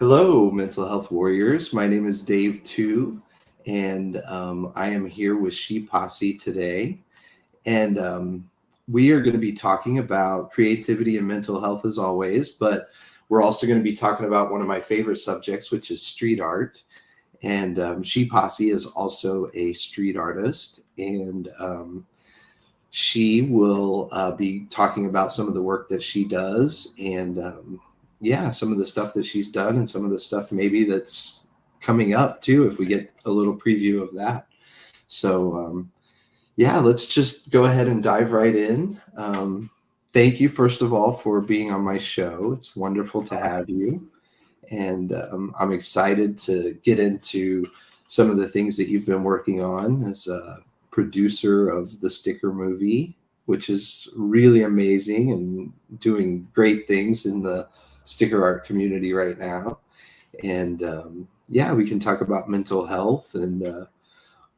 Hello, mental health warriors. My name is Dave too, and I am here with ShePosse today. And we are going to be talking about creativity and mental health as always, but we're also going to be talking about one of my favorite subjects, which is street art. And ShePosse is also a street artist, and she will be talking about some of the work that she does and yeah, some of the stuff that she's done and some of the stuff maybe that's coming up too, if we get a little preview of that. So yeah, let's just go ahead and dive right in. Thank you, first of all, for being on my show. It's wonderful to have you. And I'm excited to get into some of the things that you've been working on as a producer of the sticker movie, which is really amazing and doing great things in the sticker art community right now. And yeah, we can talk about mental health and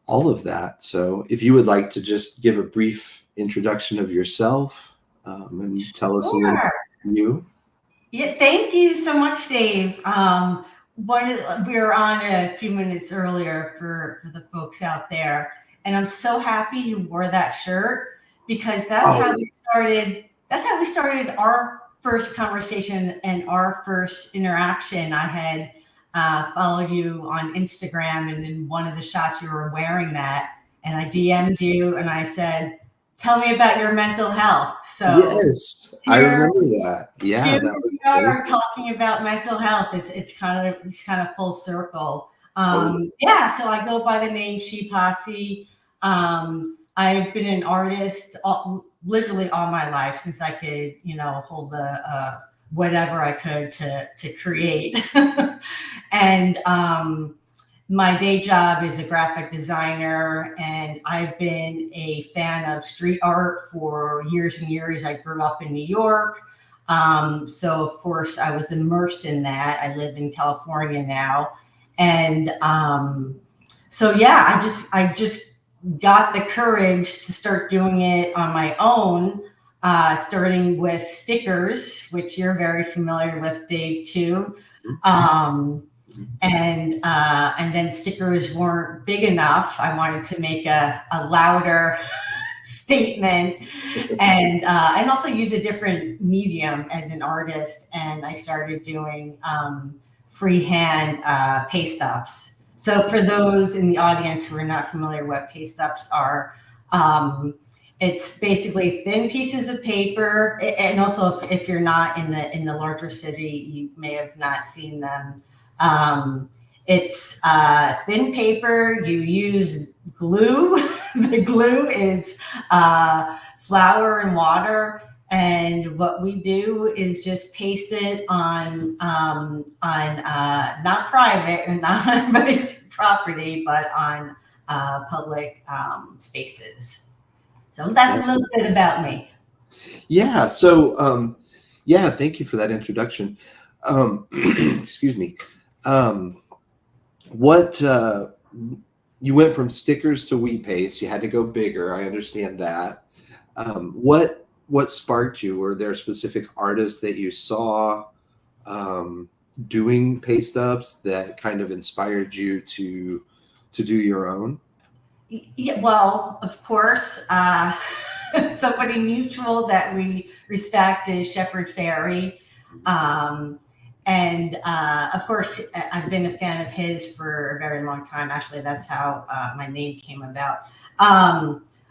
all of that. So if you would like to just give a brief introduction of yourself and tell us a little Sure. about you. Yeah, thank you so much, Dave. We were on a few minutes earlier for the folks out there, and I'm so happy you wore that shirt because that's how Oh, we started. That's how we started our first conversation and our first interaction. I had followed you on Instagram, and in one of the shots you were wearing that, and I DM'd you, and I said, "Tell me about your mental health." So yes, I here remember that. Yeah, here that was we are amazing. talking about mental health. It's kind of full circle. Totally. Yeah, so I go by the name ShePosse. I've been an artist literally all my life since I could, hold the whatever I could to create. And my day job is a graphic designer, and I've been a fan of street art for years and years. I grew up in New York. So of course I was immersed in that. I live in California now. And so yeah, I just got the courage to start doing it on my own, starting with stickers, which you're very familiar with, Dave, too. Um, and then stickers weren't big enough. I wanted to make a louder statement, and also use a different medium as an artist. And I started doing freehand paste ups. So for those in the audience who are not familiar what paste ups are, it's basically thin pieces of paper. And also, if you're not in the larger city, you may have not seen them. It's thin paper. You use glue. The glue is flour and water. And what we do is just paste it on not private and not on anybody's property, but on public spaces. So that's a That's little bit about me. yeah. So yeah, thank you for that introduction. Excuse me. Um, what you went from stickers to wheat paste. You had to go bigger. I understand that. What sparked you? Were there specific artists that you saw um, doing paste ups that kind of inspired you to do your own? Yeah, well, of course, somebody mutual that we respect is Shepard Fairey. Um, and of course, I've been a fan of his for a very long time. Actually, that's how my name came about.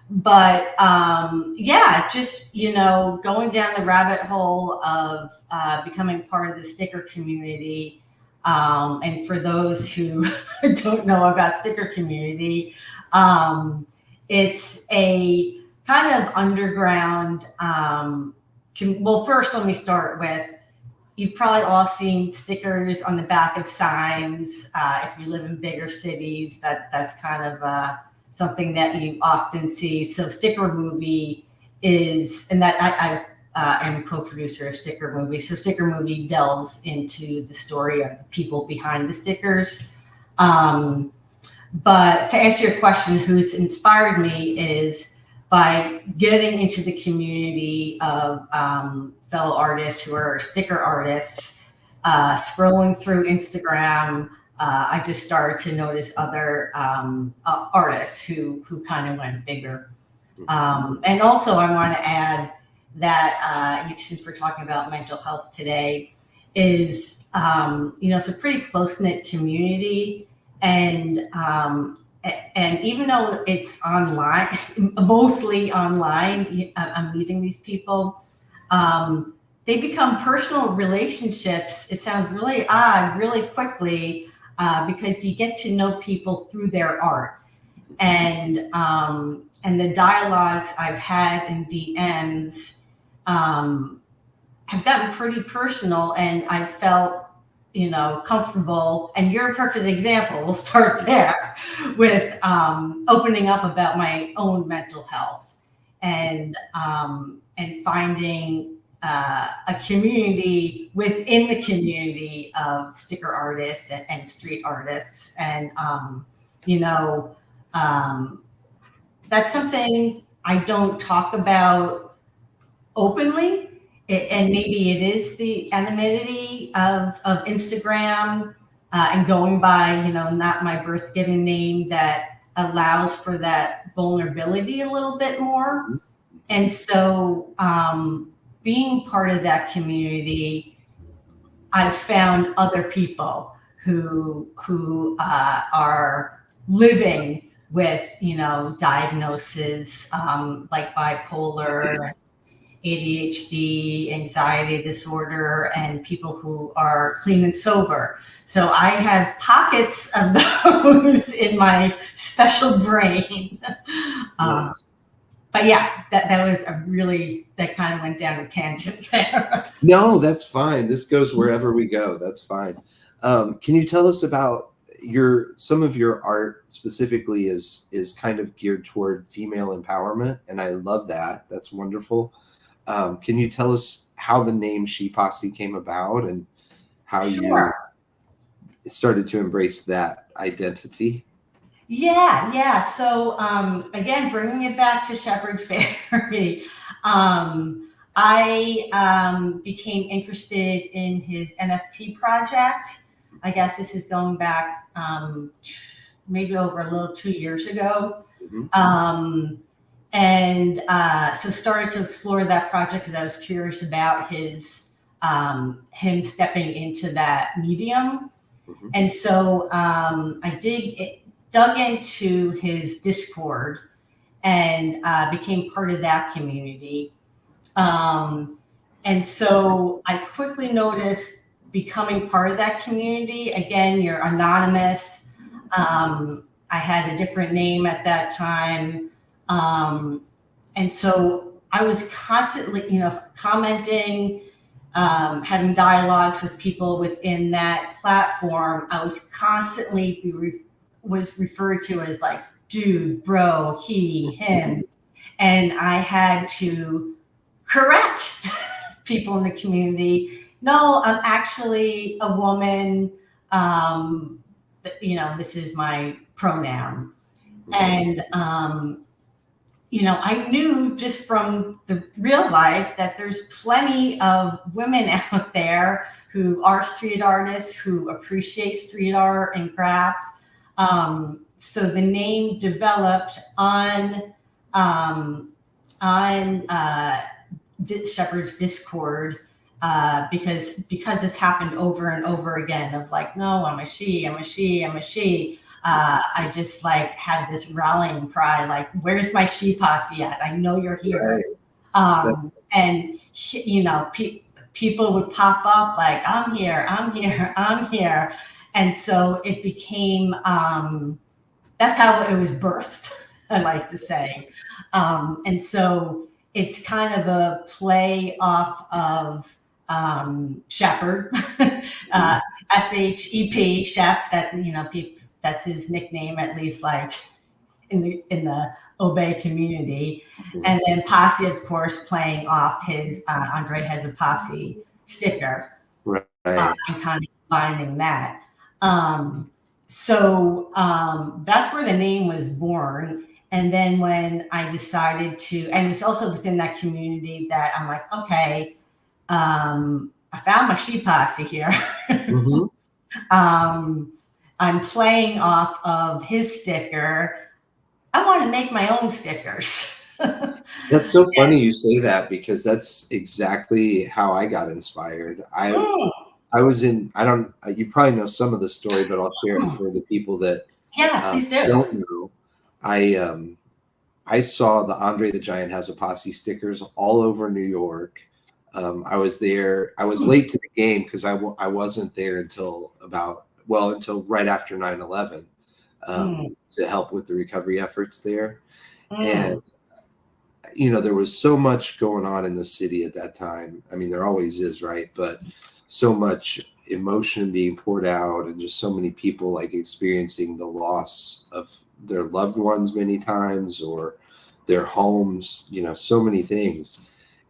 But yeah, just, going down the rabbit hole of becoming part of the sticker community. And for those who don't know about sticker community, um, it's a kind of underground. Well, first, let me start with, you've probably all seen stickers on the back of signs. If you live in bigger cities, that's kind of something that you often see. So, Sticker Movie is, and that I am co-producer of Sticker Movie. So, Sticker Movie delves into the story of the people behind the stickers. Um, but to answer your question, who's inspired me is by getting into the community of fellow artists who are sticker artists. scrolling through Instagram, I just started to notice other artists who kind of went bigger. And also, I want to add that since we're talking about mental health today, is it's a pretty close knit community, and even though it's online, mostly online, I'm meeting these people. They become personal relationships. It sounds really odd, really quickly, because you get to know people through their art, and the dialogues I've had in DMs have gotten pretty personal, and I felt comfortable. And you're a perfect example. We'll start there with opening up about my own mental health, and finding a community within the community of sticker artists and street artists, and that's something I don't talk about openly. And maybe it is the anonymity of Instagram, and going by, not my birth given name, that allows for that vulnerability a little bit more. And so, being part of that community, I've found other people who are living with diagnoses, like bipolar, ADHD, anxiety disorder, and people who are clean and sober. So I have pockets of those in my special brain. Nice. But yeah, that was that kind of went down a tangent there. No, that's fine. This goes wherever we go. That's fine. Can you tell us about some of your art specifically is kind of geared toward female empowerment, and I love that. That's wonderful. Can you tell us how the name ShePosse came about, and how Sure. you started to embrace that identity? Yeah. So again, bringing it back to Shepherd Ferry, I became interested in his NFT project. I guess this is going back maybe over a little 2 years ago. Mm-hmm. And so started to explore that project because I was curious about him stepping into that medium. Mm-hmm. And so I dug into his Discord, and became part of that community. And so I quickly noticed, becoming part of that community, again, you're anonymous. I had a different name at that time. And so I was constantly, commenting, having dialogues with people within that platform. I was constantly was referred to as like dude, bro, he, him. And I had to correct people in the community. No, I'm actually a woman. This is my pronoun. And, I knew just from the real life that there's plenty of women out there who are street artists, who appreciate street art and craft. So the name developed on Shepherd's Discord, because it's happened over and over again of like, no, I'm a she, I'm a she, I'm a she. I just like had this rallying cry, like, where's my ShePosse at? I know you're here. Right. And people would pop up like, I'm here, I'm here, I'm here. And so it became, that's how it was birthed, I like to say. And so it's kind of a play off of Shepherd, SHEP, Shep, that, that's his nickname, at least like in the Obey community. And then Posse, of course, playing off his Andre Has a Posse sticker. Right. And kind of combining that. So that's where the name was born. And then when I decided to, and it's also within that community that I'm like, okay, I found my ShePosse here. Mhm. I'm playing off of his sticker. I want to make my own stickers. That's so funny you say that because that's exactly how I got inspired. Mm, I was in, I don't, you probably know some of the story, but I'll share it mm. for the people that Yeah, please do. don't know. I I saw the Andre the Giant Has a Posse stickers all over New York. I was there. I was Mm, late to the game because I wasn't there until until right after 9/11 mm, to help with the recovery efforts there. And mm. there was so much going on in the city at that time. I mean, there always is, right? But so much emotion being poured out, and just so many people like experiencing the loss of their loved ones many times, or their homes, so many things.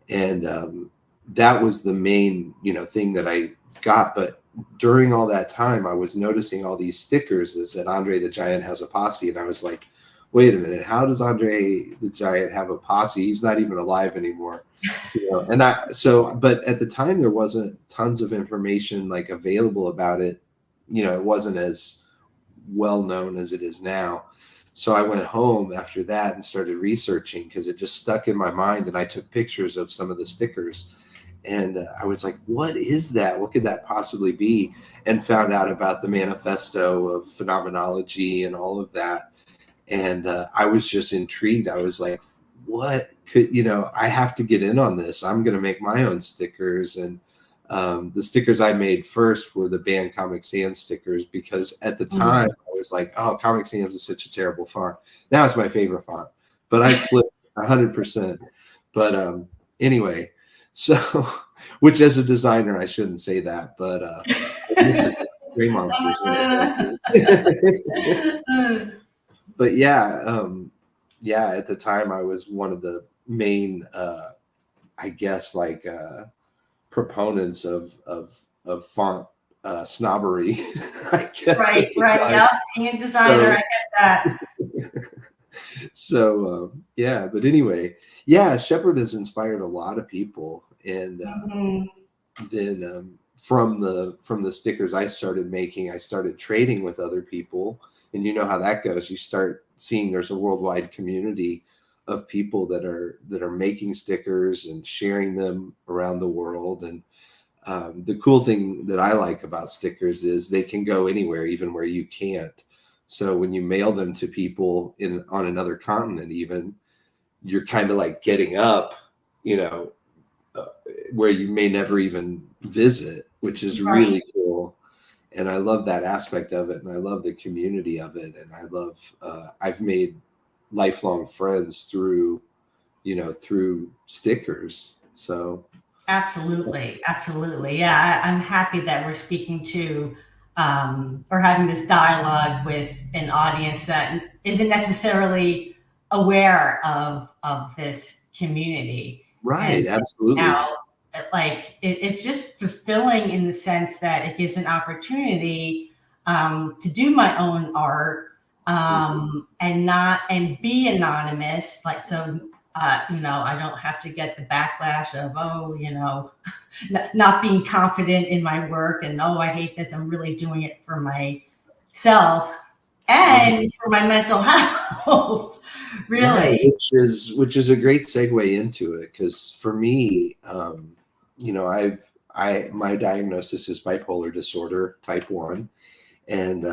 And that was the main, thing that I got. But during all that time, I was noticing all these stickers that said Andre the Giant Has a Posse. And I was like, wait a minute, how does Andre the Giant have a posse? He's not even alive anymore. But at the time there wasn't tons of information like available about it. It wasn't as well known as it is now. So I went home after that and started researching because it just stuck in my mind. And I took pictures of some of the stickers. And I was like, what is that? What could that possibly be? And found out about the manifesto of phenomenology and all of that. And I was just intrigued. I was like, what could, I have to get in on this. I'm going to make my own stickers. And the stickers I made first were the banned Comic Sans stickers because at the time Mm. I was like, oh, Comic Sans is such a terrible font. Now it's my favorite font, but I flipped 100%. But anyway, so which as a designer, I shouldn't say that, but Mr. Gray Monsters. But yeah, at the time I was one of the main, I guess, like proponents of font snobbery, I guess Right, at the right. time. Yep. Being a designer, I So, get that. yeah. But anyway, yeah, Shepherd has inspired a lot of people, and Mhm. then from the stickers I started making, I started trading with other people, and you know how that goes. You start seeing there's a worldwide community of people that are making stickers and sharing them around the world. And the cool thing that I like about stickers is they can go anywhere, even where you can't. So when you mail them to people on another continent, even, you're kind of like getting up, you know, uh, where you may never even visit, which is Right. really cool. And I love that aspect of it, and I love the community of it, and I love. I've made lifelong friends through stickers. So Absolutely. Absolutely. Yeah. I'm happy that we're speaking to or having this dialogue with an audience that isn't necessarily aware of this community. And right, absolutely, now, like, it's just fulfilling in the sense that it gives an opportunity to do my own art mhm, and be anonymous. Like, so I don't have to get the backlash of, oh, not being confident in my work and, oh, I hate this. I'm really doing it for myself mhm. and for my mental health. Right, Really. which is a great segue into it because for me, I my diagnosis is bipolar disorder type 1, and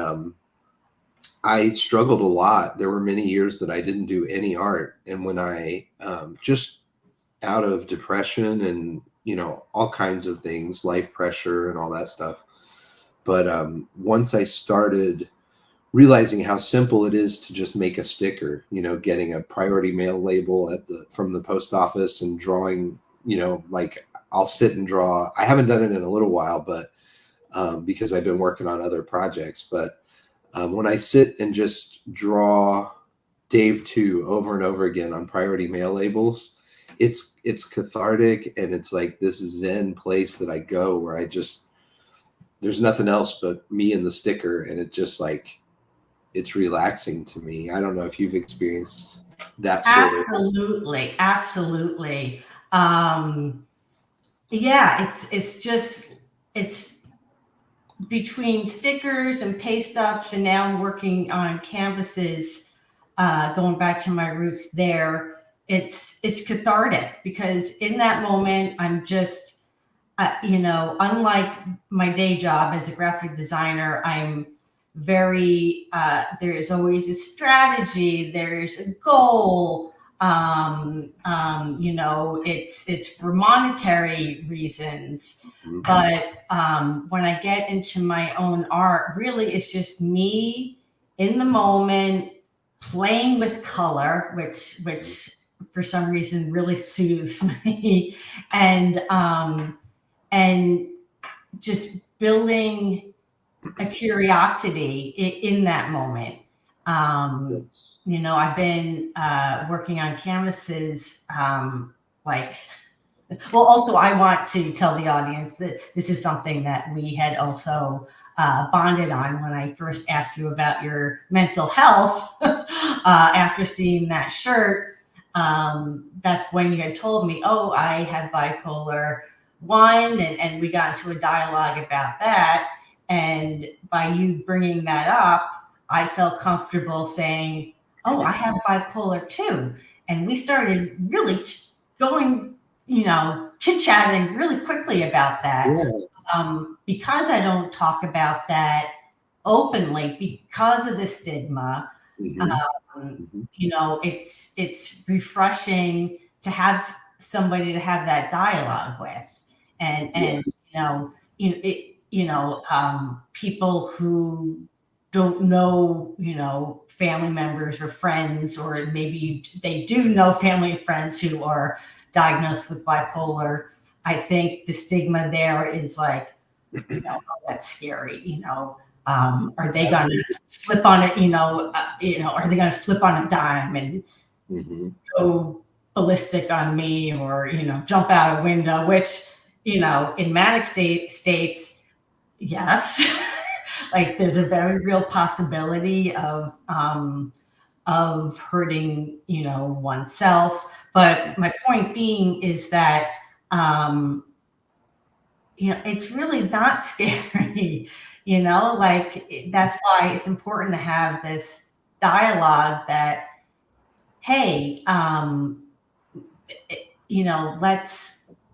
I struggled a lot. There were many years that I didn't do any art, and when I just out of depression and all kinds of things, life pressure and all that stuff. But once I started realizing how simple it is to just make a sticker, getting a priority mail label from the post office and drawing, like I'll sit and draw. I haven't done it in a little while, but because I've been working on other projects. But when I sit and just draw Dave 2 over and over again on priority mail labels, it's cathartic, and it's like this zen place that I go where there's nothing else but me and the sticker, and it just like it's relaxing to me. I don't know if you've experienced that sort of. Absolutely, absolutely. Um, yeah, it's between stickers and paste ups, and now I'm working on canvases. Going back to my roots there, it's cathartic because in that moment I'm just unlike my day job as a graphic designer, I'm very, there's always a strategy, there's a goal. It's for monetary reasons. Mhm. But when I get into my own art, really it's just me in the moment playing with color, which for some reason really soothes me. And just building a curiosity in that moment. Yes. I've been working on canvases, like, well, also, I want to tell the audience that this is something that we had also bonded on when I first asked you about your mental health after seeing that shirt. That's when you had told me, oh, I have bipolar 1, and we got into a dialogue about that. And by you bringing that up, I felt comfortable saying, oh, I have bipolar 2. And we started really going, chit chatting really quickly about that. Yeah. Because I don't talk about that openly because of the stigma. Hmm. Um, Hmm. it's refreshing to have somebody to have that dialogue with, and Yes. people who don't know, family members or friends, or maybe they do know family and friends who are diagnosed with bipolar. I think the stigma there is like, oh, that's scary. Are they going to flip on it? Are they going to flip on a dime and Hmm. go ballistic on me, or jump out a window? Which, in manic states, yes, like there's a very real possibility of hurting, oneself. But my point being is that um, it's really not scary, like that's why it's important to have this dialogue that, hey,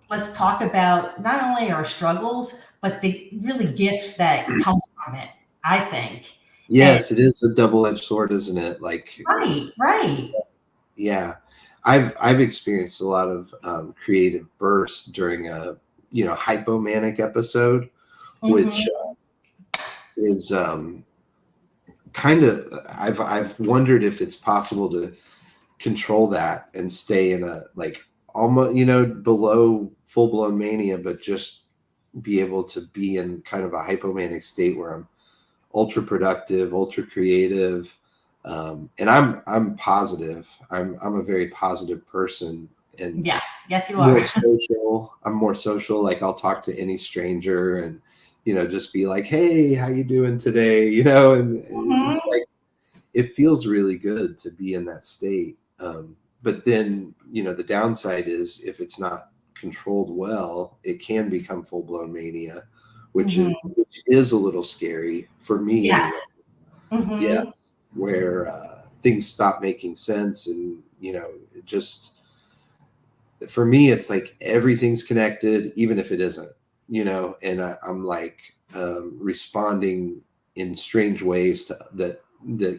let's talk about not only our struggles, but the really gifts that come from it, I think. And Yes, it is a double-edged sword, isn't it? Like, right, right. yeah, I've experienced a lot of creative bursts during a hypomanic episode, which Hmm. is kind of I've wondered if it's possible to control that and stay in a like almost below full blown mania, but just be able to be in kind of a hypomanic state where I'm ultra productive, ultra creative, and I'm positive. I'm a very positive person and Yeah, yes, you are. more social. I'm more social. Like I'll talk to any stranger and just be like, "Hey, how you doing today?" And it's Hmm. like it feels really good to be in that state. But then the downside is if it's not controlled well, it can become full blown mania, Hmm. which is a little scary for me Yes. anyway. Hmm. Yes, where things stop making sense, and it just for me, it's like everything's connected, even if it isn't. And I'm like responding in strange ways that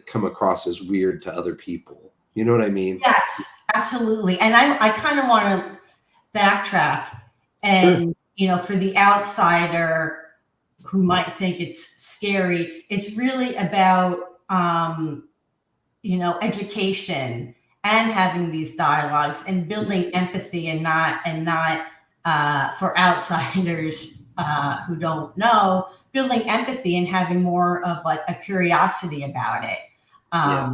come across as weird to other people. You know what I mean? Yes, absolutely. And I kind of want to backtrack, Sure. and, for the outsider who might think it's scary, it's really about, education and having these dialogues and building empathy, and not for outsiders who don't know, building empathy and having more of like a curiosity about it. Yeah.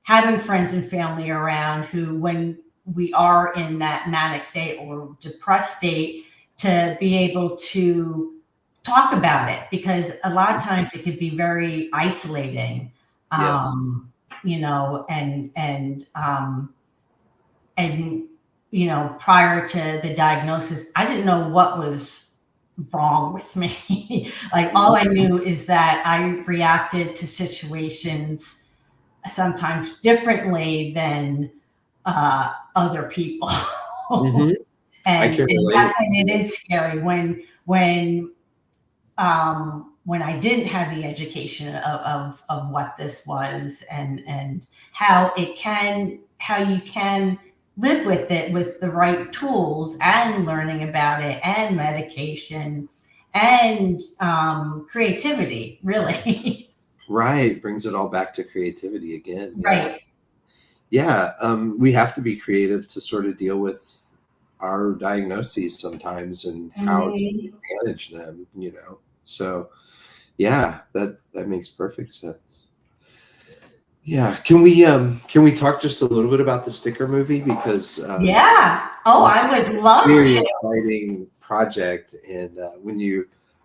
Having friends and family around who, when we are in that manic state or depressed state, to be able to talk about it, because a lot of times it could be very isolating. Yes. um, you know and and um, and prior to the diagnosis, I didn't know what was wrong with me. Like, all I knew is that I reacted to situations sometimes differently than other people. Mhm. I and can that's relate. when it is scary when I didn't have the education of what this was, and how you can live with it with the right tools, and learning about it, and medication, and creativity, really. Right. Brings it all back to creativity again. Yeah. Right. Yeah. We have to be creative to sort of deal with our diagnoses sometimes and how to Mhm. manage them, So yeah, that makes perfect sense. Yeah. Can we talk just a little bit about the sticker movie? Because Yeah. Oh, that's I would love very to. exciting project. And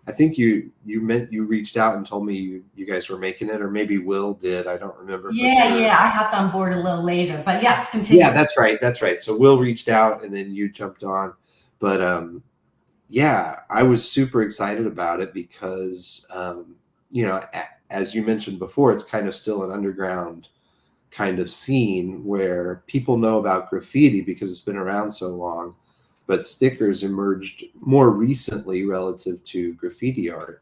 I think you reached out and told me you guys were making it, or maybe Will did. I don't remember for Yeah, sure. yeah. I hopped on board a little later, but yes, Yeah, continue. that's right. That's right. So Will reached out and then you jumped on. But yeah, I was super excited about it because, as you mentioned before, it's kind of still an underground kind of scene where people know about graffiti because it's been around so long, but stickers emerged more recently relative to graffiti art.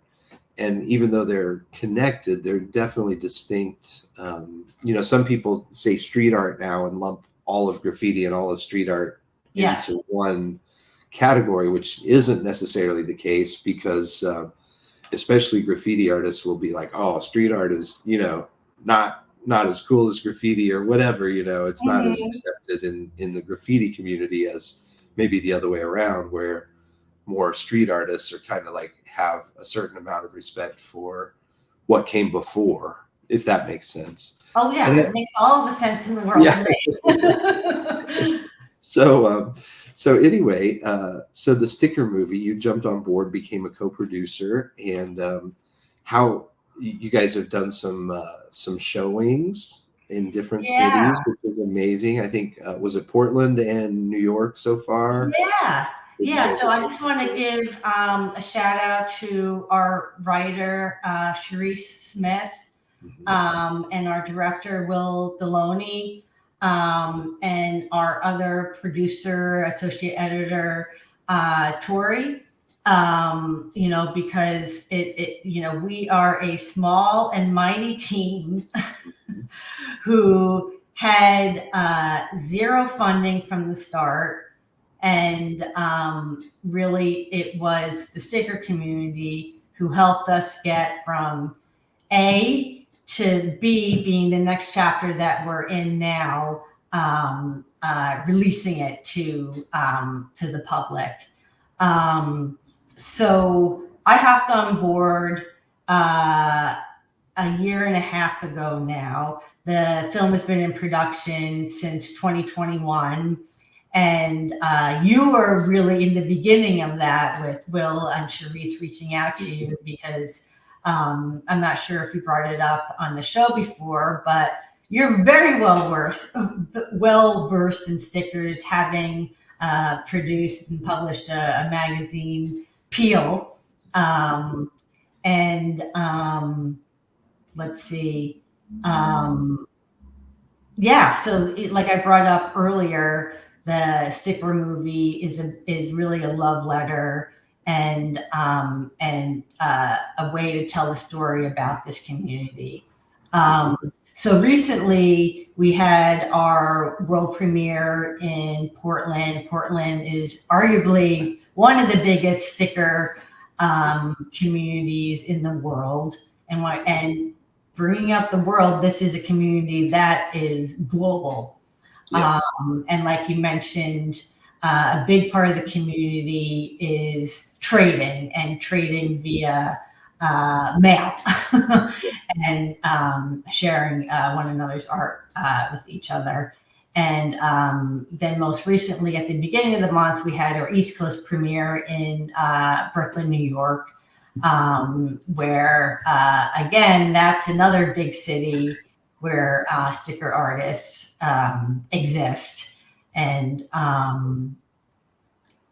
And even though they're connected, they're definitely distinct. Some people say street art now and lump all of graffiti and all of street art Yes. into one category, which isn't necessarily the case because especially graffiti artists will be like, oh, street art is, not as cool as graffiti or whatever, it's not as Mhm. accepted in the graffiti community as maybe the other way around, where more street artists are kind of like have a certain amount of respect for what came before, if that makes sense. Oh, And yeah. It makes all the sense in the world yeah. to me. So, so anyway, so the sticker movie, you jumped on board, became a co-producer, and how you guys have done some showings in different Yeah. cities, which is amazing. I think was it Portland and New York so far Yeah. that you Yeah. guys So have I done just some want to shows? give a shout out to our writer, Sharice Smith, Mhm. and our director, Will Deloney, and our other producer, associate editor, Tori. Because we are a small and mighty team Mhm. who had zero funding from the start. And really, it was the sticker community who helped us get from A to B, being the next chapter that we're in now, releasing it to the public. So I hopped on board a year and a half ago now. The film has been in production since 2021. And you were really in the beginning of that with Will and Sharice reaching out to you because I'm not sure if you brought it up on the show before, but you're very well versed in stickers, having produced and published a magazine, Peel, um, and let's see. Um, yeah, so like I brought up earlier, the sticker movie is really a love letter, and a way to tell the story about this community. Mhm. So recently we had our world premiere in Portland. Portland is arguably one of the biggest sticker communities in the world, and bringing up the world, this is a community that is global. Yes. And like you mentioned, a big part of the community is trading, and trading via mail and sharing one another's art with each other. And then most recently, at the beginning of the month, we had our East Coast premiere in Brooklyn, New York, where again, that's another big city where sticker artists exist. And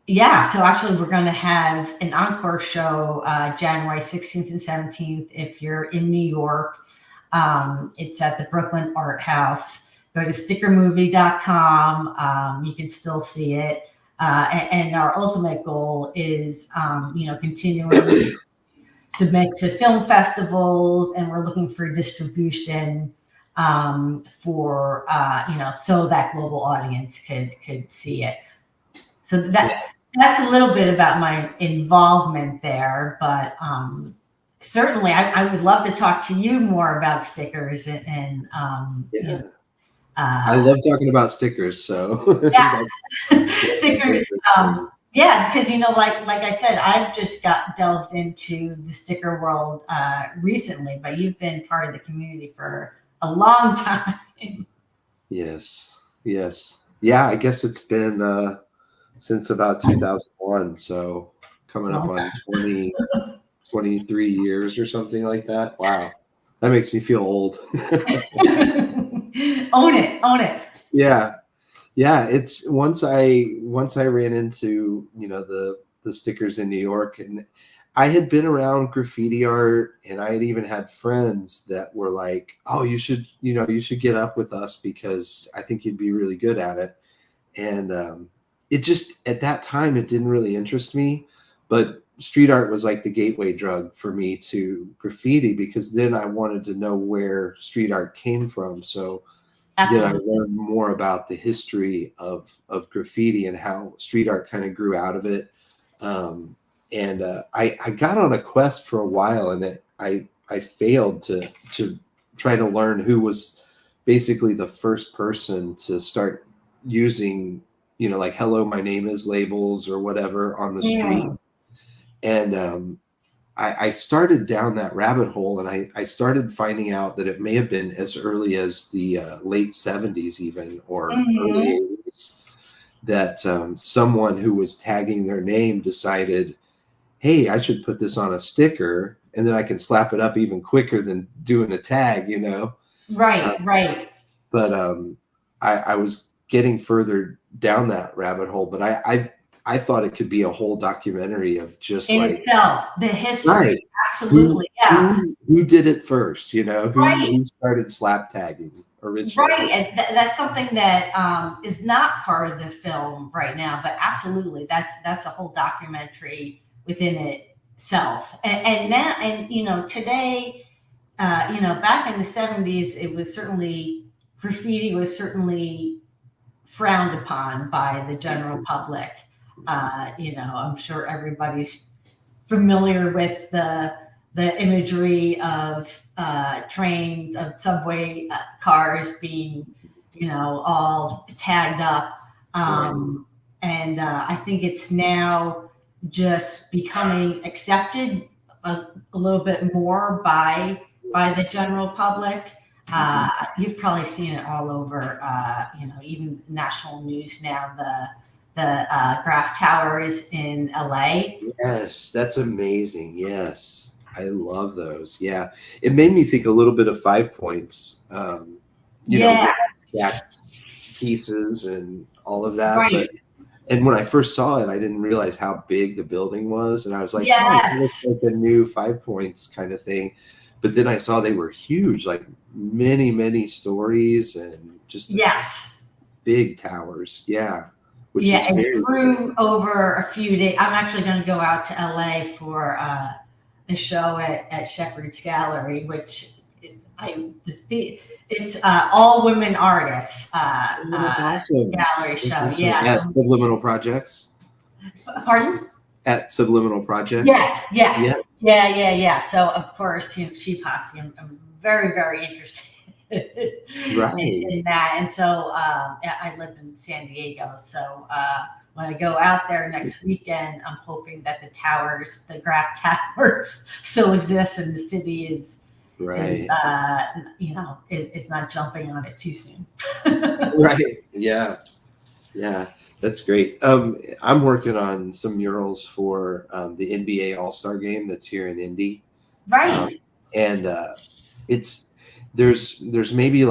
yeah, so actually we're going to have an encore show January 16th and 17th. If you're in New York, it's at the Brooklyn Art House. Go to stickermovie.com. You can still see it. And our ultimate goal is, continuing to submit to film festivals, and we're looking for distribution for, so that global audience could see it. So that's a little bit about my involvement there, but certainly I would love to talk to you more about stickers and I love talking about stickers. So yes, stickers. thing. Yeah, because like I said, I've just got delved into the sticker world recently, but you've been part of the community for a long time. Yes. Yeah, I guess it's been since about 2001. So coming up on 23 years or something like that. Wow. That makes me feel old. Own it. Yeah. It's once I ran into, the stickers in New York, and I had been around graffiti art, and I had even had friends that were like, oh, you should get up with us because I think you'd be really good at it. And it just, at that time, it didn't really interest me, but street art was like the gateway drug for me to graffiti, because then I wanted to know where street art came from. So then I learned more about the history of graffiti and how street art kind of grew out of it. I got on a quest for a while, and I failed to try to learn who was basically the first person to start using, like "Hello, my name is" labels or whatever on the street. And I started down that rabbit hole, and I started finding out that it may have been as early as the late 70s even, or early 80s, that someone who was tagging their name decided, hey, I should put this on a sticker, and then I can slap it up even quicker than doing a tag, Right. But I was getting further down that rabbit hole, but I thought it could be a whole documentary of just in like itself, the history. Right. Absolutely. Who did it first? Right. Who started slap tagging originally? Right, and that's something that is not part of the film right now, but absolutely, that's a whole documentary within itself. And now, and today, back in the 70s, it was certainly, graffiti was certainly frowned upon by the general public. I'm sure everybody's familiar with the imagery of trains, of subway cars being, all tagged up. And I think it's now just becoming accepted a little bit more by the general public. You've probably seen it all over, even national news now, the graph towers in LA. Yes, that's amazing. Yes, I love those. Yeah, it made me think a little bit of 5 Points. Stacked pieces and all of that. Right. And when I first saw it, I didn't realize how big the building was, and I was like, yes. "Oh, it looks like a new 5 Points kind of thing." But then I saw they were huge, like many, many stories, and just big towers. Yeah. It grew over a few days. I'm actually going to go out to LA for the show at Shepherd's Gallery, which it's all women artists. That's awesome. Gallery show. Awesome. Yeah. At Subliminal Projects. Pardon? At Subliminal Projects. Yes. Yeah. So of course, ShePosse. I'm very, very interested. in that. And so I live in San Diego. So when I go out there next weekend, I'm hoping that the graph towers still exist, and the city is not jumping on it too soon. Right. Yeah. That's great. I'm working on some murals for the NBA All-Star game that's here in Indy. Right. And there's maybe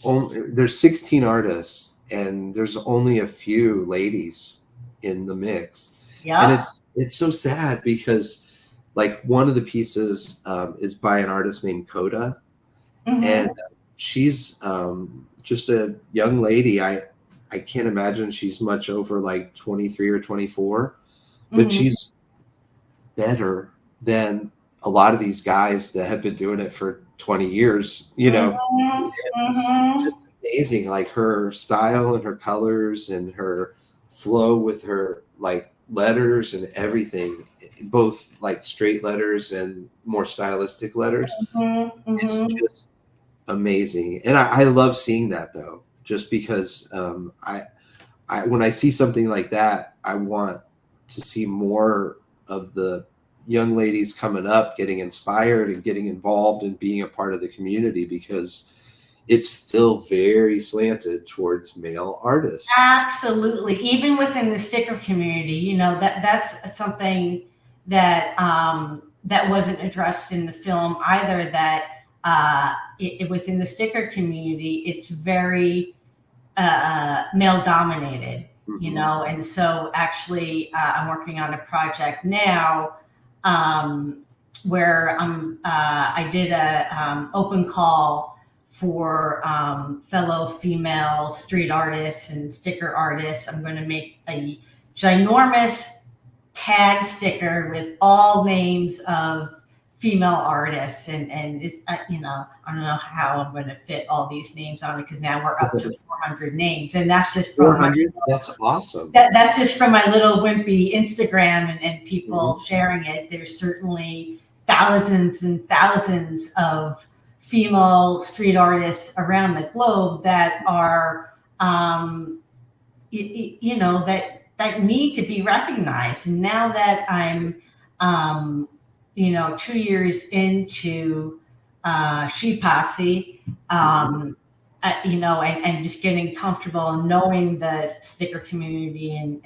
there's 16 artists, and there's only a few ladies in the mix. And Yeah. it's so sad because like one of the pieces is by an artist named Coda, and Mm-hmm. she's just a young lady. I can't imagine she's much over like 23 or 24, but Mm-hmm. she's better than a lot of these guys that have been doing it for 20 years, you know. Mm-hmm. Mm-hmm. Just amazing, like her style and her colors and her flow with her like letters and everything, both like straight letters and more stylistic letters. It's Mm-hmm. just amazing. And I love seeing that though, just because I when I see something like that, I want to see more of the young ladies coming up, getting inspired and getting involved and being a part of the community, because it's still very slanted towards male artists. Absolutely. Even within the sticker community, that's something that that wasn't addressed in the film either. That within the sticker community, it's very male dominated, Mhm. and so actually, I'm working on a project now um, where I did a open call for fellow female street artists and sticker artists. I'm going to make a ginormous tag sticker with all names of female artists, and it's I don't know how I'm going to fit all these names on it, because now we're up to 400 names, and that's just from my 400? That's awesome. that's just from my little wimpy Instagram, and Mhm. people sharing it. There's certainly thousands and thousands of female street artists around the globe that are, that need to be recognized. And now that I'm, um, 2 years into ShePosse, and just getting comfortable and knowing the sticker community, and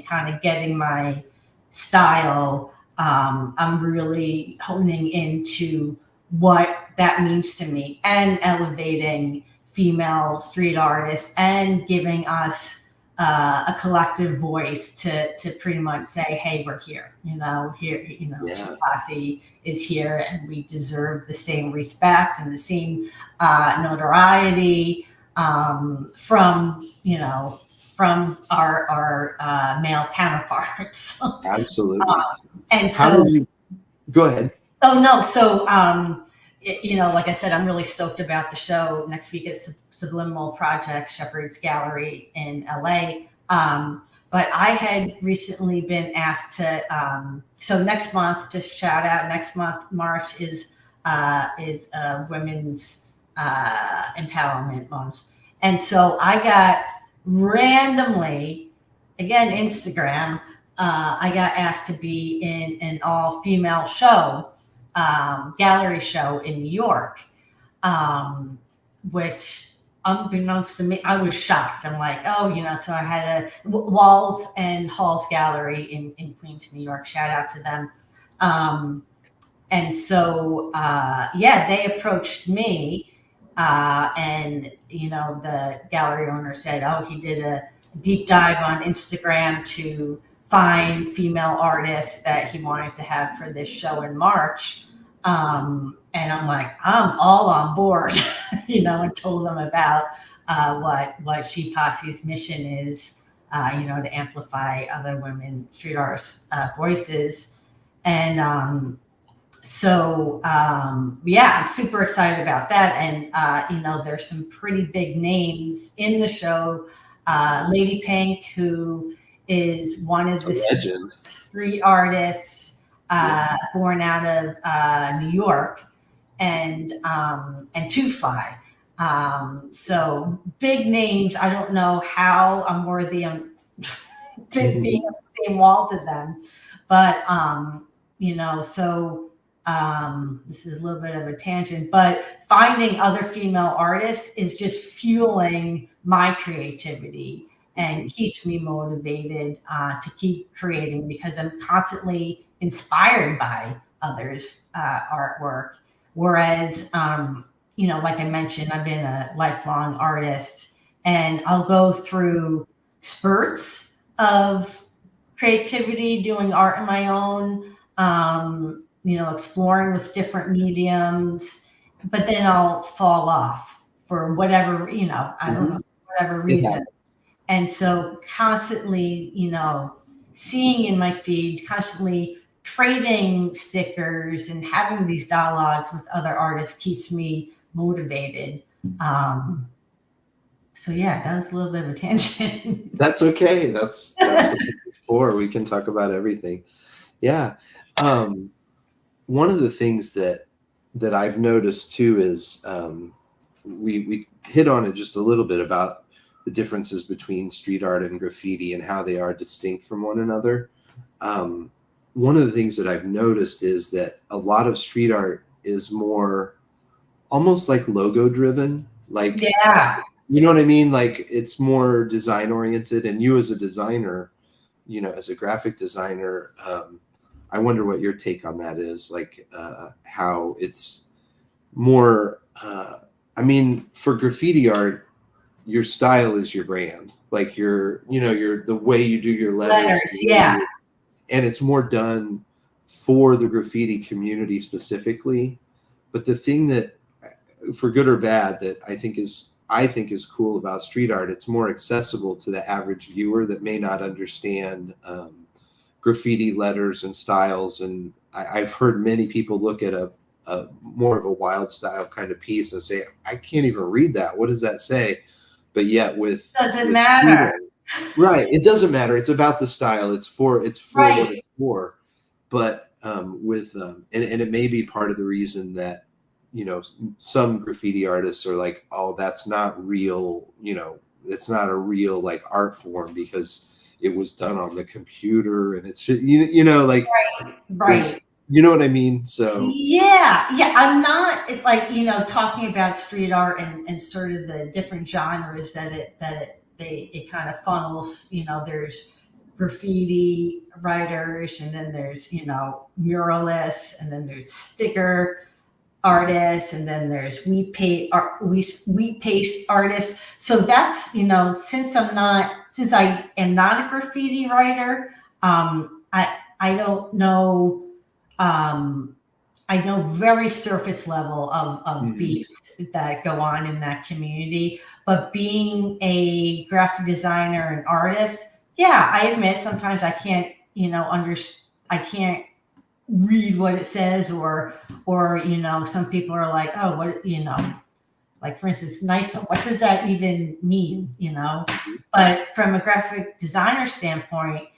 kind of getting my style. I'm really honing into what that means to me, and elevating female street artists, and giving us a collective voice to pretty much say, hey, we're here. Yeah. ShePosse is here, and we deserve the same respect and the same notoriety from our male counterparts. Absolutely. And How so, did you go ahead? oh no, so like I said, I'm really stoked about the show next week at Subliminal Projects Shepherd's Gallery in LA. But I had recently been asked to. So next month, just shout out, next month March is Women's Empowerment Month, and so I got randomly, again Instagram. I got asked to be in an all-female show, gallery show in New York, which, unbeknownst to me, I was shocked. I'm like, oh, so I had a Walls and Halls Gallery in Queens, New York. Shout out to them. And so, yeah, they approached me, and the gallery owner said, oh, he did a deep dive on Instagram to find female artists that he wanted to have for this show in March. And I'm like, I'm all on board, and told them about what ShePosse's mission is, to amplify other women street artists' voices. And yeah, I'm super excited about that. And there's some pretty big names in the show. Lady Pink, who is one of A the legend. street artists Yeah. born out of New York, and Two-Fi. So big names. I don't know how I'm worthy of being on the same walls as them, but so this is a little bit of a tangent, but finding other female artists is just fueling my creativity and keeps me motivated to keep creating, because I'm constantly inspired by others' artwork. Whereas, like I mentioned, I've been a lifelong artist, and I'll go through spurts of creativity, doing art on my own, exploring with different mediums, but then I'll fall off for whatever, I don't know, for whatever It reason. happens. And so constantly, seeing in my feed, constantly trading stickers and having these dialogues with other artists keeps me motivated. So yeah, that was a little bit of a tangent. That's okay. That's what this is for. We can talk about everything. Yeah. One of the things that I've noticed too is we hit on it just a little bit about the differences between street art and graffiti and how they are distinct from one another. One of the things that I've noticed is that a lot of street art is more almost like logo driven. Like, Yeah. you know what I mean? Like it's more design oriented. And you as a designer, as a graphic designer, I wonder what your take on that is. Like how it's more. For graffiti art, your style is your brand. Like your the way you do your letters, Yeah. and it's more done for the graffiti community specifically. But the thing that, for good or bad, that I think is cool about street art, it's more accessible to the average viewer that may not understand graffiti letters and styles. And I've heard many people look at a more of a wild style kind of piece and say, I can't even read that. What does that say? But yet with matter. Right. It doesn't matter. It's about the style. It's for Right. what it's for. But and it may be part of the reason that, some graffiti artists are like, oh, that's not real. It's not a real like art form because it was done on the computer and it's, like, Right. you know what I mean? So Yeah. I'm not like, talking about street art and sort of the different genres that it kind of funnels. There's graffiti writers, and then there's, muralists, and then there's sticker artists, and then there's wheat paste artists. So that's, since I am not a graffiti writer, I don't know. I know very surface level of beefs that go on in that community. But being a graphic designer and artist, yeah, I admit sometimes I can't, I can't read what it says, or some people are like, oh, what, like for instance, NISA, what does that even mean? But from a graphic designer standpoint,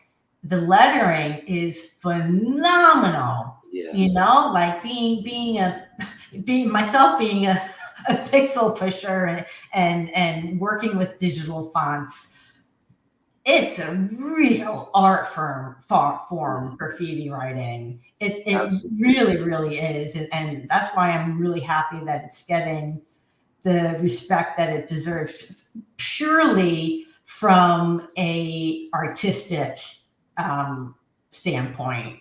the lettering is phenomenal. yes. Like being a pixel pusher and working with digital fonts, it's a real art form, graffiti writing. It really, really is. And that's why I'm really happy that it's getting the respect that it deserves, purely from a artistic standpoint.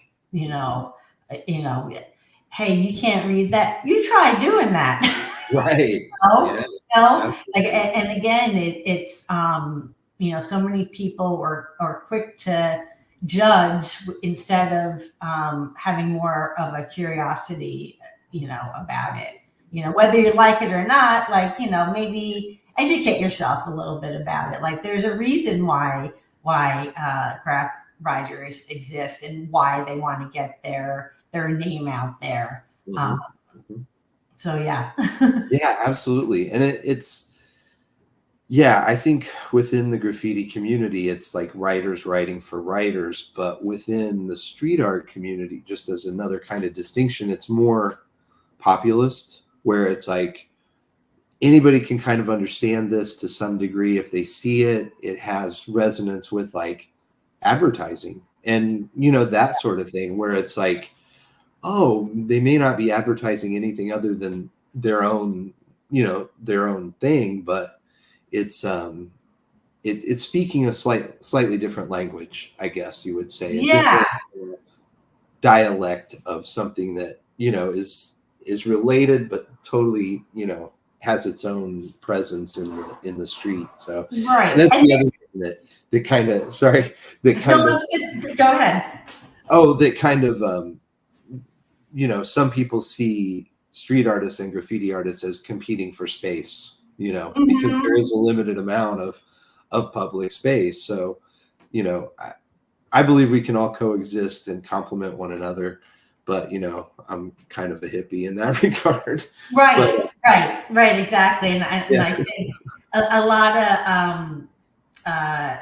Hey, you can't read that. You try doing that. Right. And again, it's so many people are quick to judge instead of having more of a curiosity, about it. Whether you like it or not, like, maybe educate yourself a little bit about it. Like, there's a reason why craft writers exist and why they want to get their name out there. So yeah. Yeah, absolutely. And I think within the graffiti community, it's like writers writing for writers, but within the street art community, just as another kind of distinction, it's more populist, where it's like anybody can kind of understand this to some degree. If they see it, it has resonance with like advertising and, that sort of thing, where it's like, oh, they may not be advertising anything other than their own thing, but it's speaking a slightly different language, I guess you would say, a different dialect of something that is related but totally has its own presence in the street. So, Right. and that's And the other thing that kind of go ahead. that kind of some people see street artists and graffiti artists as competing for space, because there Mm-hmm. is a limited amount of public space. So, I believe we can all coexist and complement one another. But I'm kind of a hippie in that regard. Right, But right, exactly. And yeah, I think a lot of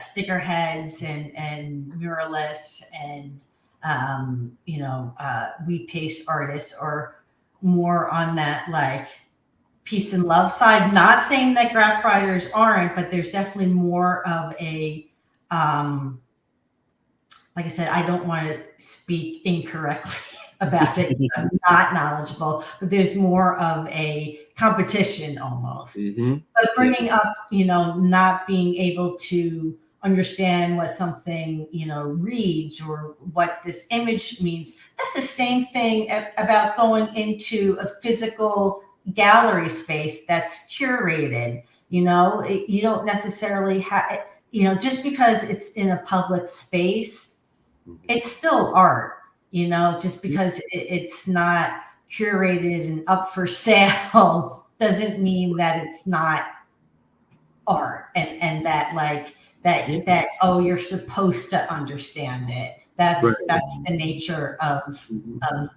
sticker heads and muralists and we paste artists are more on that like peace and love side. Not saying that graph writers aren't, but there's definitely more of a like I said, I don't want to speak incorrectly about it. I'm not knowledgeable, but there's more of a competition almost. mm-hmm. But bringing up, not being able to understand what something, reads or what this image means, that's the same thing about going into a physical gallery space that's curated. You don't necessarily have, just because it's in a public space, it's still art, just because it's not curated and up for sale doesn't mean that it's not art and that like that oh, you're supposed to understand it. That's Right. that's the nature of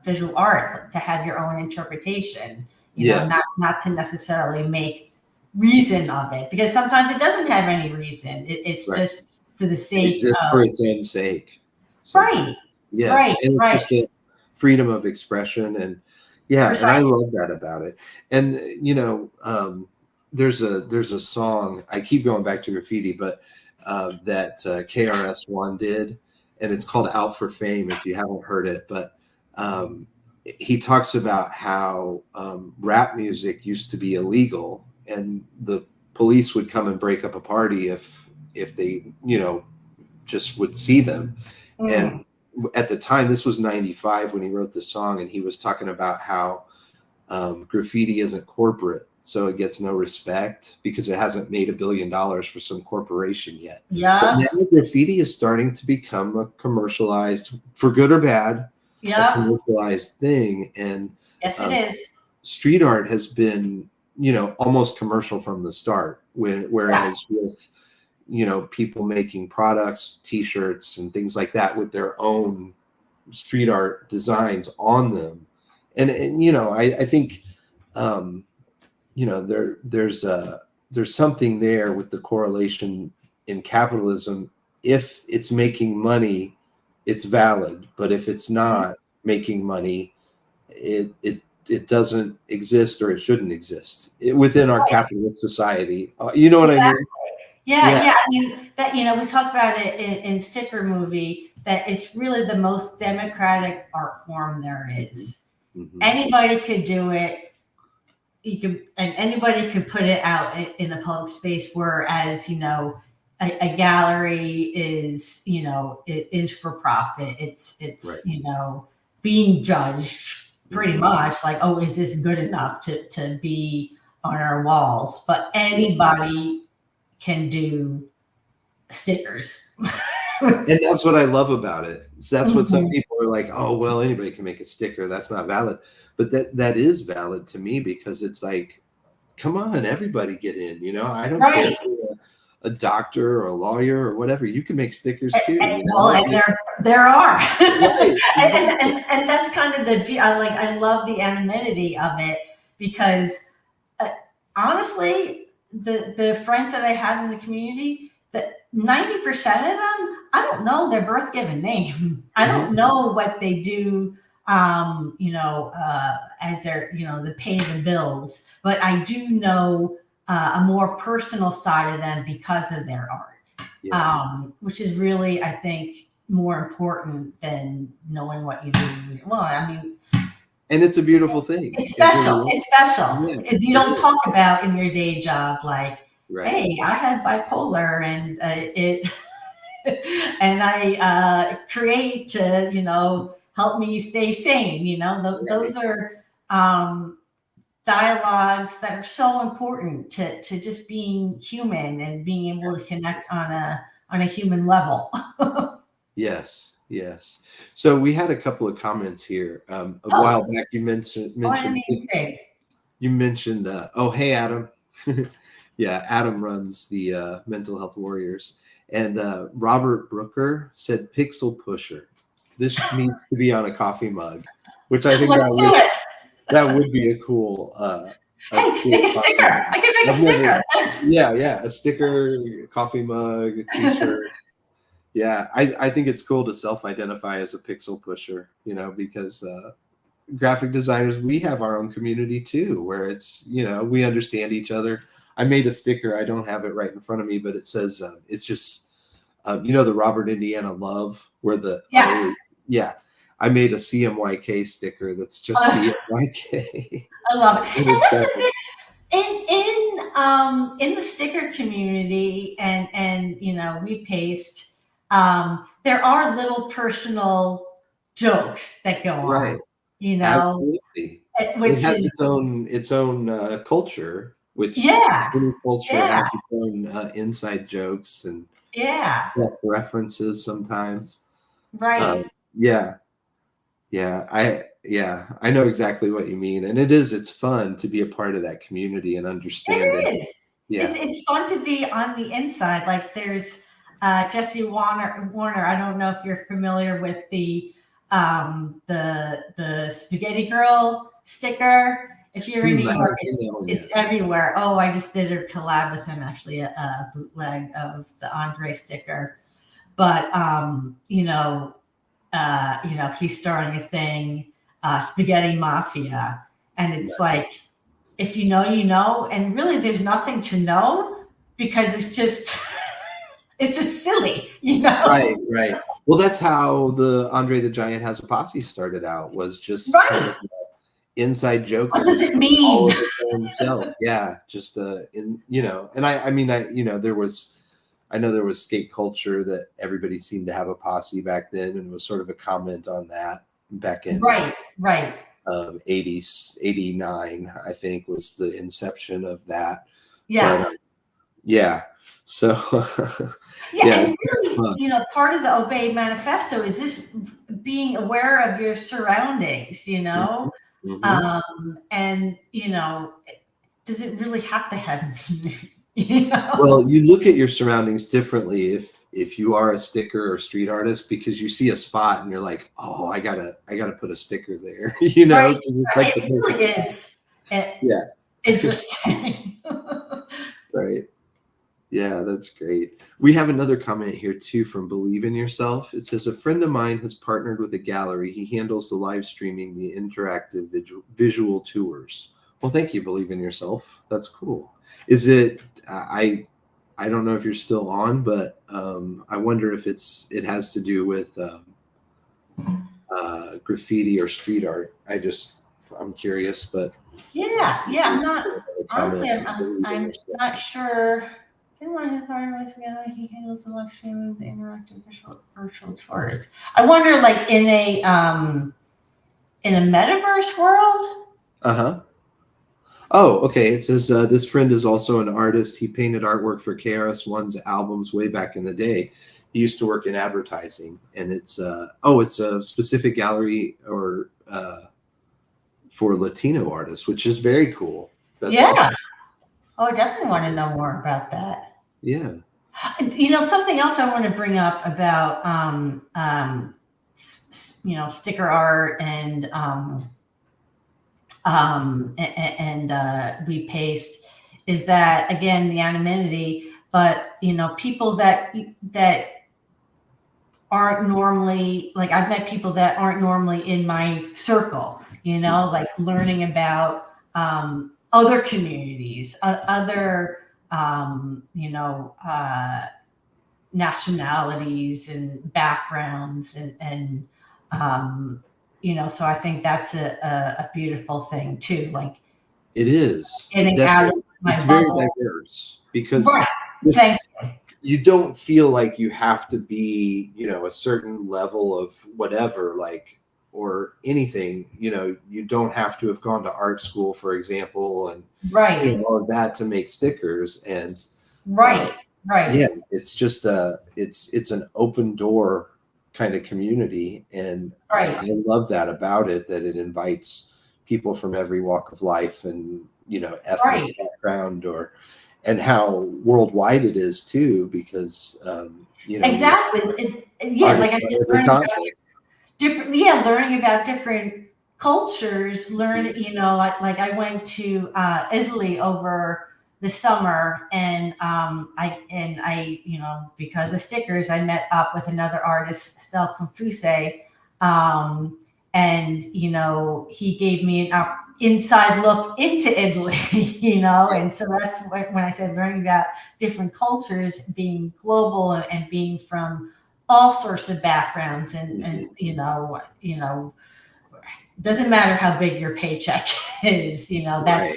visual art, to have your own interpretation, Yes. not to necessarily make reason of it, because sometimes it doesn't have any reason. It's Right. just for the sake just of for its own sake. right. Yes. Right, And it's right. just a freedom of expression. And yeah, Precisely. and I love that about it. And there's a song, I keep going back to graffiti, but that KRS-One did, and it's called Out for Fame, if you haven't heard it. But he talks about how rap music used to be illegal, and the police would come and break up a party if they just would see them. And at the time, this was 95 when he wrote this song, and he was talking about how graffiti isn't corporate, so it gets no respect because it hasn't made $1 billion for some corporation yet. Yeah. But now graffiti is starting to become a commercialized, for good or bad, a commercialized thing. And yes, it is. Street art has been, almost commercial from the start, whereas with people making products, t-shirts and things like that with their own street art designs on them. And I think there's something there with the correlation in capitalism. If it's making money, it's valid, but if it's not making money, it doesn't exist, or it shouldn't exist within our capitalist society. You know what I mean? Yeah. I mean that we talked about it in Sticker Movie, that it's really the most democratic art form there is. Mm-hmm. Anybody could do it. And anybody could put it out in a public space. Whereas a gallery is it is for profit. It's right. Being judged pretty much like, oh, is this good enough to be on our walls? But anybody can do stickers. And that's what I love about it. That's what some people are like, oh, well, anybody can make a sticker. That's not valid. But that is valid to me, because it's like, come on, everybody get in. I don't care if you're a doctor or a lawyer or whatever. You can make stickers too. Well, and there are. Right. and that's kind of I love the anonymity of it, because honestly, the friends that I have in the community, that 90% of them, I don't know their birth given name. I don't know what they do, as their, the pay the bills, but I do know a more personal side of them because of their art, which is really, I think, more important than knowing what you do. Well, I mean, and it's a beautiful thing. It's special. It's special because you don't talk about in your day job like, hey, I have bipolar and it, and I create to help me stay sane. Those are dialogues that are so important to just being human and being able to connect on a human level. Yes, yes. So we had a couple of comments here. A Oh, while back, you mentioned I didn't even say. you mentioned. Oh, hey, Adam. Yeah, Adam runs the Mental Health Warriors, and Robert Brooker said "pixel pusher." This needs to be on a coffee mug, which I think Let's do it. that would be a cool Hey, cool make a coffee sticker. mug. I can make a I've never, sticker. Thanks. yeah, a sticker, coffee mug, a T-shirt. Yeah, I think it's cool to self-identify as a pixel pusher, because graphic designers, we have our own community too, where it's, we understand each other. I made a sticker. I don't have it right in front of me, but it says, it's just, the Robert Indiana Love, where the, Yes. yeah, I made a CMYK sticker that's just CMYK. I love it. And And it's that's got the thing. In the sticker community and we paste, there are little personal jokes that go on, right. you know, Absolutely. It which has is its own culture, which yeah, any culture yeah, has its own inside jokes and yeah, references sometimes. right. Yeah, I know exactly what you mean, and it's fun to be a part of that community and understand it. It is. Yeah, It's fun to be on the inside. Like there's Jesse Warner. Warner. I don't know if you're familiar with the Spaghetti Girl sticker. If you're in New I York, haven't seen that one it's yet. everywhere. Oh, I just did a collab with him actually, a bootleg of the Andre sticker. But he's starting a thing, Spaghetti Mafia, and it's like if you know, you know, and really there's nothing to know because it's just it's just silly, Right, right. Well, that's how the Andre the Giant Has a Posse started out, was just kind Right. of an inside joke What that does was it mean? all of its own self. Yeah, just and I mean, I know there was skate culture that everybody seemed to have a posse back then, and it was sort of a comment on that back in Right, right. 80s, 89, I think was the inception of that. But Yes. yeah, so Yeah, yeah, and it's really, fun. part of the Obey Manifesto is just being aware of your surroundings, Mhm, mhm. and does it really have to have meaning? Well, you look at your surroundings differently if you are a sticker or street artist, because you see a spot and you're like, oh, I gotta put a sticker there, Right. because it's like the It perfect really spot. is eh, Yeah, interesting. right. Yeah, that's great. We have another comment here too from Believe in Yourself. It says, a friend of mine has partnered with a gallery. He handles the live streaming, the interactive visual tours. Well, thank you, Believe in Yourself. That's cool. Is it? I don't know if you're still on, but I wonder if it has to do with graffiti or street art. I'm curious, but Yeah, yeah. I'm not honestly. comment from Believe in I'm Yourself. not sure. Anyone who's partnered with together, he handles the live streaming of the interactive virtual tours. I wonder, like in a metaverse world. Uh huh. Oh, okay. It says this friend is also an artist. He painted artwork for KRS-One's albums way back in the day. He used to work in advertising, and it's a specific gallery or for Latino artists, which is very cool. That's Yeah. awesome. Oh, I definitely want to know more about that. Yeah. Something else I want to bring up about sticker art and we paste is that again the anonymity, but people that aren't normally, like I've met people that aren't normally in my circle, like learning about other communities, other nationalities and backgrounds and so I think that's a beautiful thing too, like It is. It getting out of definitely. my It's very bubble. diverse because Right. this, Thank you don't feel like you have to be, a certain level of whatever, like, or anything, you don't have to have gone to art school, for example, and Right. all of that to make stickers. And Right. Right. yeah, it's just it's an open door kind of community, and Right. I love that about it, that it invites people from every walk of life and ethnic Right. background, and how worldwide it is too, because Exactly. Yeah, like I artists said, on every continent. learning about different cultures, like I went to Italy over the summer, and I because of stickers, I met up with another artist, Stel Confuse, um, and he gave me an inside look into Italy, and so that's when I said learning about different cultures, being global, and being from all sorts of backgrounds, and doesn't matter how big your paycheck is, Right.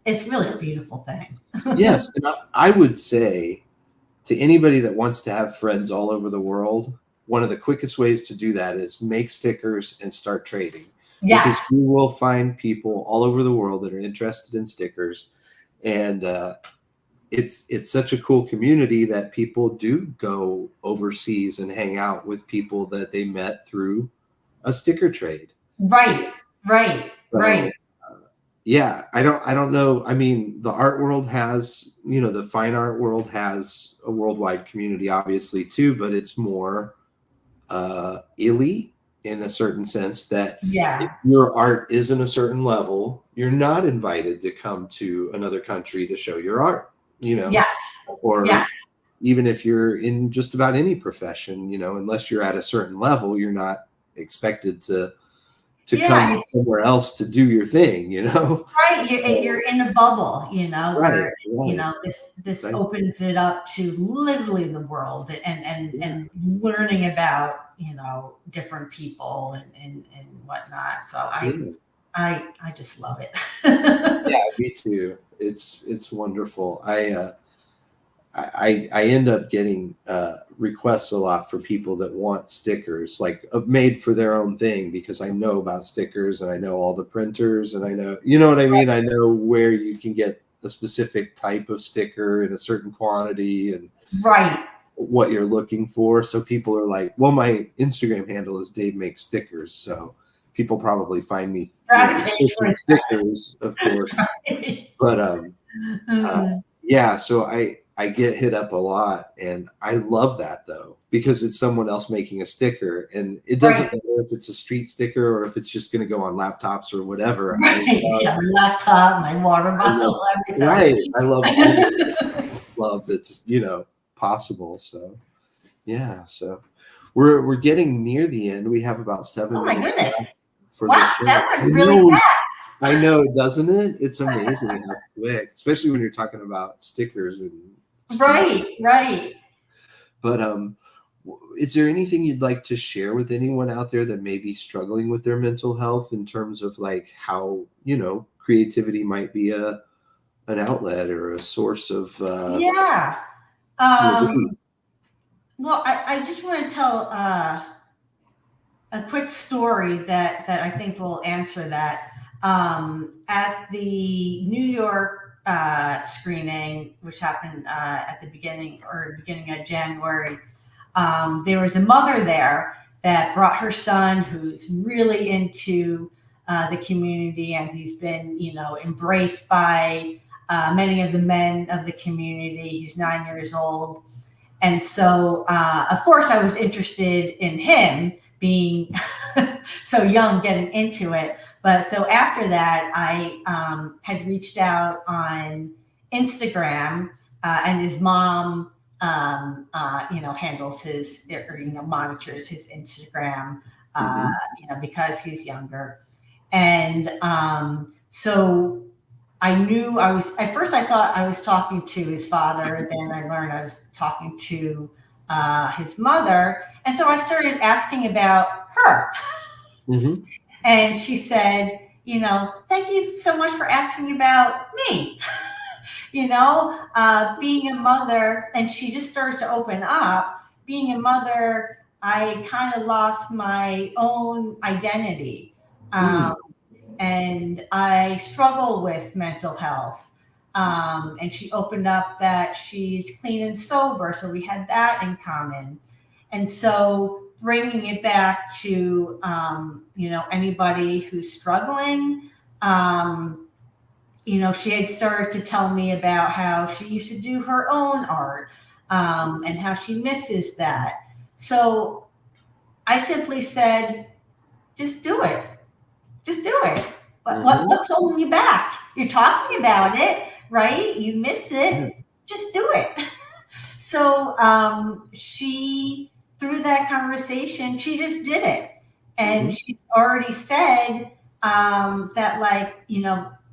it's really a beautiful thing. Yes, and I would say to anybody that wants to have friends all over the world, one of the quickest ways to do that is make stickers and start trading, because Yes. you will find people all over the world that are interested in stickers. And it's such a cool community that people do go overseas and hang out with people that they met through a sticker trade. Right. Right. So Right. yeah, I don't know. I mean, the art world has, the fine art world has a worldwide community, obviously, too, but it's more elite in a certain sense, that if Yeah. your art isn't a certain level, you're not invited to come to another country to show your art, Yes. or Yes. even if you're in just about any profession, unless you're at a certain level, you're not expected to Yeah. come somewhere else to do your thing, Right. You're in a bubble, Right, where right. this Nice. opens it up to literally the world, Yeah, and learning about different people, and whatnot. So yeah, I just love it. yeah. Me too. It's wonderful. I end up getting requests a lot for people that want stickers, like made for their own thing, because I know about stickers and I know all the printers, and I know, what I mean. I know where you can get a specific type of sticker in a certain quantity and Right. what you're looking for. So people are like, well, my Instagram handle is Dave Makes Stickers, so people probably find me, Gravitate searching towards stickers, of course. that. But uh, Mhm. yeah, so I get hit up a lot, and I love that though, because it's someone else making a sticker, and it doesn't Right. matter if it's a street sticker or if it's just going to go on laptops or whatever. Right. Yeah, my laptop, my water I love, bottle, right. everything. I love all the love that's possible. So yeah, so we're getting near the end. We have about seven Oh my minutes left goodness. for the Wow, show. that I went really know, fast. I know, doesn't it? It's amazing how quick, especially when you're talking about stickers and street. Right, right. But is there anything you'd like to share with anyone out there that may be struggling with their mental health, in terms of like how creativity might be an outlet or a source of Yeah. relief? Well, I just want to tell a quick story that I think will answer that. At the New York screening, which happened at the beginning of January, there was a mother there that brought her son, who's really into the community, and he's been, embraced by many of the men of the community. He's 9 years old, and so, of course, I was interested in him being so young, getting into it. But so after that, I had reached out on Instagram, and his mom, handles his, or, monitors his Instagram, Hmm. because he's younger. And so I knew at first I thought I was talking to his father. Then I learned I was talking to his mother. And so I started asking about her. Hmm. And she said, thank you so much for asking about me. Being a mother, and she just started to open up. Being a mother I kind of lost my own identity. Mm. Um, and I struggle with mental health. And she opened up that she's clean and sober. So we had that in common. And so bringing it back to, anybody who's struggling, she had started to tell me about how she used to do her own art, and how she misses that. So I simply said, just do it. Just do it. Hmm. What's holding you back? You're talking about it, right? You miss Yeah. it. Just do it. So she, through that conversation, she just did it. And Hmm. she's already said that, like,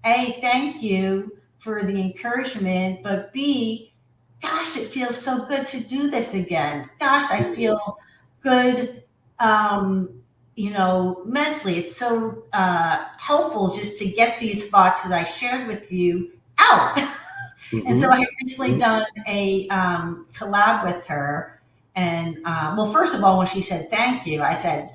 A, thank you for the encouragement, but B, gosh, it feels so good to do this again. Gosh, I feel good, mentally. It's so helpful just to get these thoughts that I shared with you out. And so Hmm. I had recently done a collab with her. And well, first of all, when she said thank you, I said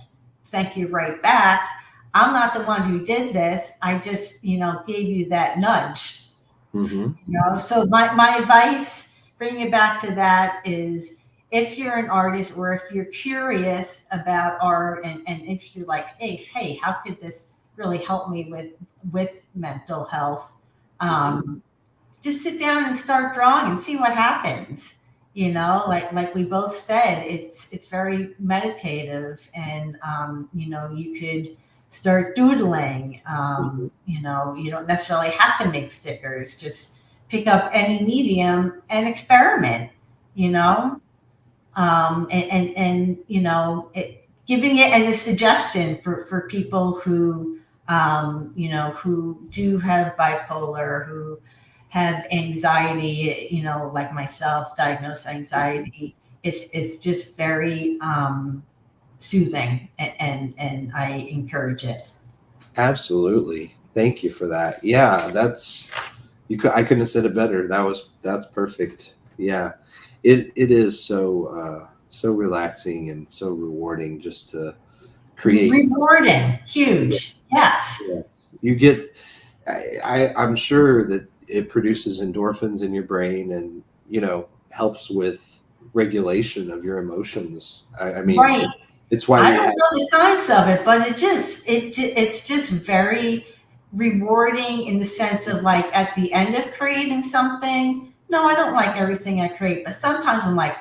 thank you right back. I'm not the one who did this. I just, gave you that nudge. Hmm. So my advice, bringing it back to that, is if you're an artist or if you're curious about art and interested, like, hey, how could this really help me with mental health? Hmm. Just sit down and start drawing and see what happens. Like we both said, it's very meditative, and you could start doodling. You don't necessarily have to make stickers. Just pick up any medium and experiment. You know, giving it as a suggestion for people who who do have bipolar, who have anxiety, like myself, diagnosed anxiety. It's just very soothing, and I encourage it. Absolutely. Thank you for that. Yeah, that's you could I couldn't have said it better. That's perfect. Yeah. It is so relaxing and so rewarding just to create. Rewarding, huge, yes. Yes. You get I'm sure that it produces endorphins in your brain and, helps with regulation of your emotions. I mean, Right. it's why I we don't have. know the science of it, but it's just very rewarding in the sense of, like, at the end of creating something. No, I don't like everything I create, but sometimes I'm like,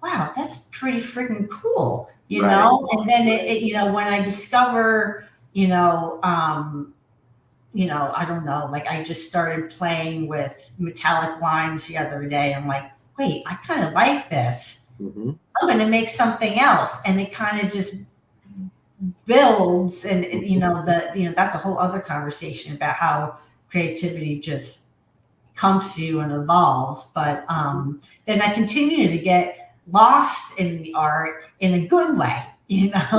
wow, that's pretty freaking cool, Right. And then Right. when I discover, I don't know, like, I just started playing with metallic lines the other day. I'm like, wait, I kind of like this. Hmm. I'm going to make something else, and it kind of just builds. And that's a whole other conversation about how creativity just comes to you and evolves. But then I continue to get lost in the art in a good way, Yeah.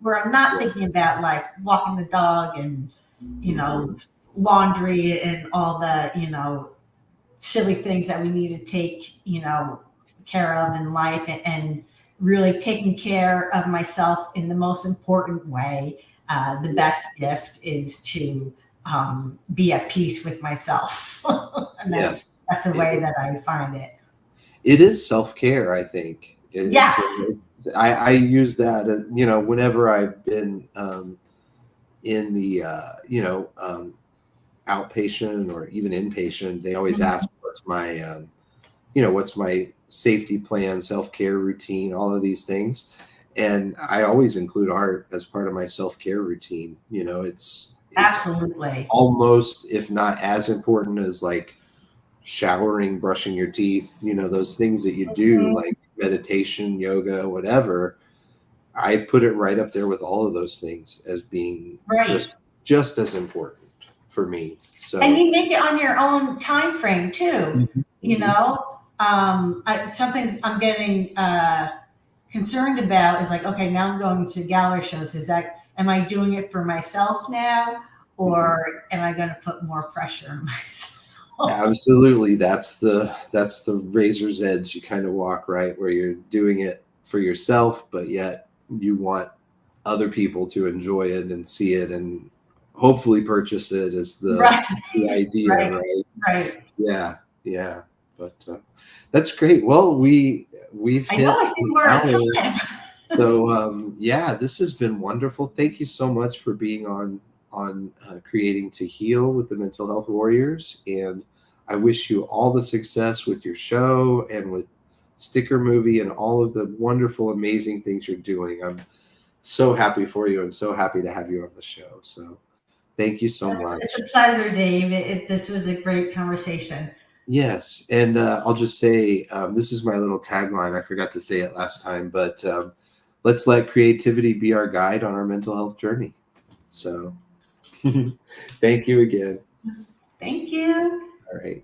where I'm not Yeah. thinking about, like, walking the dog and Hmm. laundry and all the silly things that we need to take care of in life, and really taking care of myself in the most important way. The Yeah. best gift is to be at peace with myself. And that's Yes. that's the way It, that I find it. it is self-care, I think. Yes. I use that, whenever I've been in the, outpatient or even inpatient, they always Mhm. ask what's my safety plan, self-care routine, all of these things. And I always include art as part of my self-care routine. It's Absolutely. almost, if not as important as, like, showering, brushing your teeth, those things that you do, Mhm. like meditation, yoga, whatever. I put it right up there with all of those things as being Right. just as important for me. And So. you make it on your own time frame too. Mhm. Mhm. Something I'm getting concerned about is, like, okay, now I'm going to gallery shows. Am I doing it for myself now, Mhm. or am I going to put more pressure on myself? Absolutely, that's the razor's edge you kind of walk, right, where you're doing it. for yourself, but yet you want other people to enjoy it and see it and hopefully purchase it is Right. the idea, Right. right? Right. Yeah, yeah. But that's great. Well, we've I hit know. I see an we're at hour. time. So yeah, this has been wonderful. Thank you so much for being on Creating to Heal with the Mental Health Warriors, and I wish you all the success with your show and with Sticker Movie and all of the wonderful, amazing things you're doing. I'm so happy for you and so happy to have you on the show. So thank you so It's much. a pleasure, Dave. This was a great conversation. Yes, and I'll just say this is my little tagline. I forgot to say it last time, but let's let creativity be our guide on our mental health journey. So thank you again. Thank you. All right.